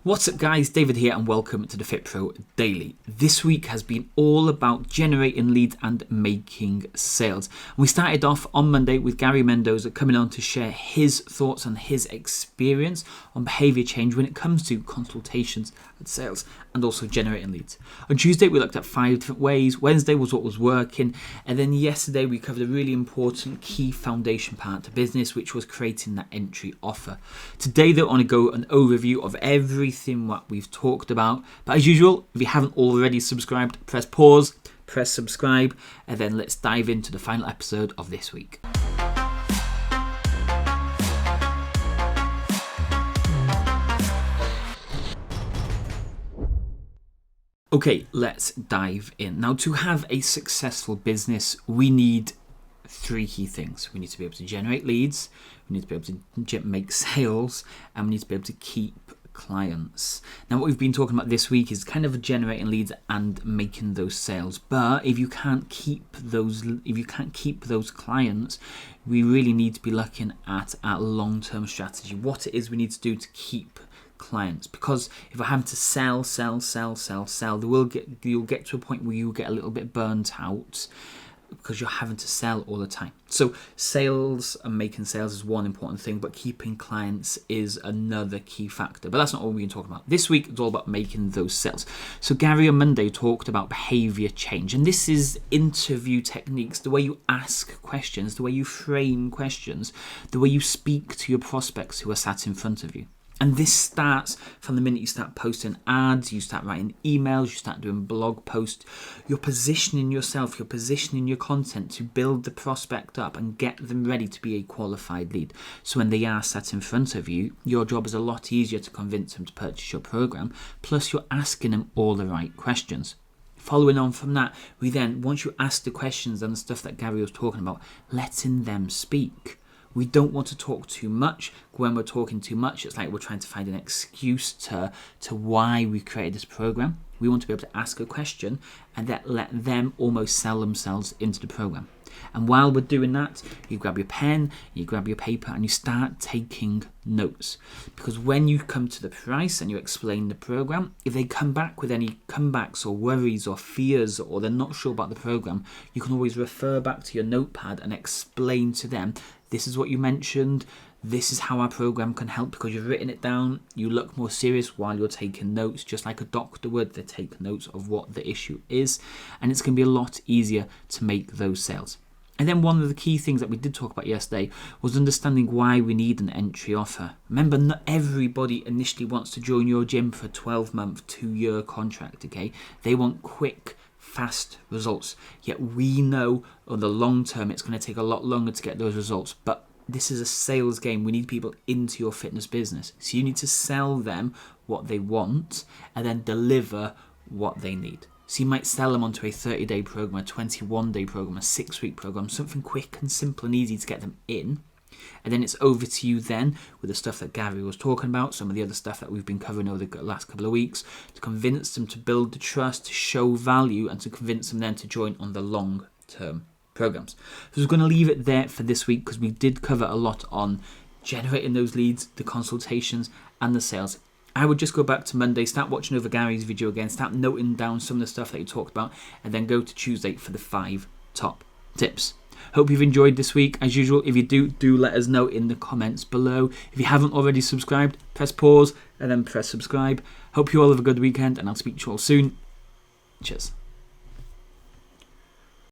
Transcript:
What's up guys, David here and welcome to the Fit Pro Daily. This week has been all about generating leads and making sales. We started off on Monday with Gary Mendoza coming on to share his thoughts and his experience on behaviour change when it comes to consultations and sales and also generating leads. On Tuesday we looked at 5 different ways, Wednesday was what was working, and then yesterday we covered a really important key foundation part to business, which was creating that entry offer. Today though I want to go an overview of everything what we've talked about, but as usual, if you haven't already subscribed, press pause, press subscribe, and then let's dive into the final episode of this week. Okay, let's dive in. Now, to have a successful business, we need 3 key things. We need to be able to generate leads, we need to be able to make sales, and we need to be able to keep clients. Now, what we've been talking about this week is kind of generating leads and making those sales. But if you can't keep those clients, we really need to be looking at our long-term strategy. What it is we need to do to keep clients, because if we're having to sell, you'll get to a point where you get a little bit burnt out because you're having to sell all the time. So sales and making sales is one important thing, but keeping clients is another key factor. But that's not all we're talking about. This week it's all about making those sales. So Gary on Monday talked about behaviour change, and this is interview techniques, the way you ask questions, the way you frame questions, the way you speak to your prospects who are sat in front of you. And this starts from the minute you start posting ads, you start writing emails, you start doing blog posts. You're positioning yourself, you're positioning your content to build the prospect up and get them ready to be a qualified lead. So when they are sat in front of you, your job is a lot easier to convince them to purchase your program. Plus you're asking them all the right questions. Following on from that, we then, once you ask the questions and the stuff that Gary was talking about, letting them speak. We don't want to talk too much. When we're talking too much, it's like we're trying to find an excuse to why we created this program. We want to be able to ask a question and then let them almost sell themselves into the program. And while we're doing that, you grab your pen, you grab your paper, and you start taking notes. Because when you come to the price and you explain the program, if they come back with any comebacks or worries or fears, or they're not sure about the program, you can always refer back to your notepad and explain to them, this is what you mentioned, this is how our program can help, because you've written it down. You look more serious while you're taking notes, just like a doctor would. They take notes of what the issue is, and it's going to be a lot easier to make those sales. And then one of the key things that we did talk about yesterday was understanding why we need an entry offer. Remember, not everybody initially wants to join your gym for a 12-month, 2-year contract, okay? They want quick, fast results. Yet we know on the long term it's going to take a lot longer to get those results. But this is a sales game. We need people into your fitness business. So you need to sell them what they want and then deliver what they need. So you might sell them onto a 30-day program, a 21-day program, a 6-week program, something quick and simple and easy to get them in. And then it's over to you then with the stuff that Gary was talking about, some of the other stuff that we've been covering over the last couple of weeks, to convince them to build the trust, to show value, and to convince them then to join on the long-term programs. So we're going to leave it there for this week because we did cover a lot on generating those leads, the consultations, and the sales. I would just go back to Monday, start watching over Gary's video again, start noting down some of the stuff that he talked about, and then go to Tuesday for the 5 top tips. Hope you've enjoyed this week. As usual, if you do let us know in the comments below. If you haven't already subscribed, press pause and then press subscribe. Hope you all have a good weekend, and I'll speak to you all soon. Cheers.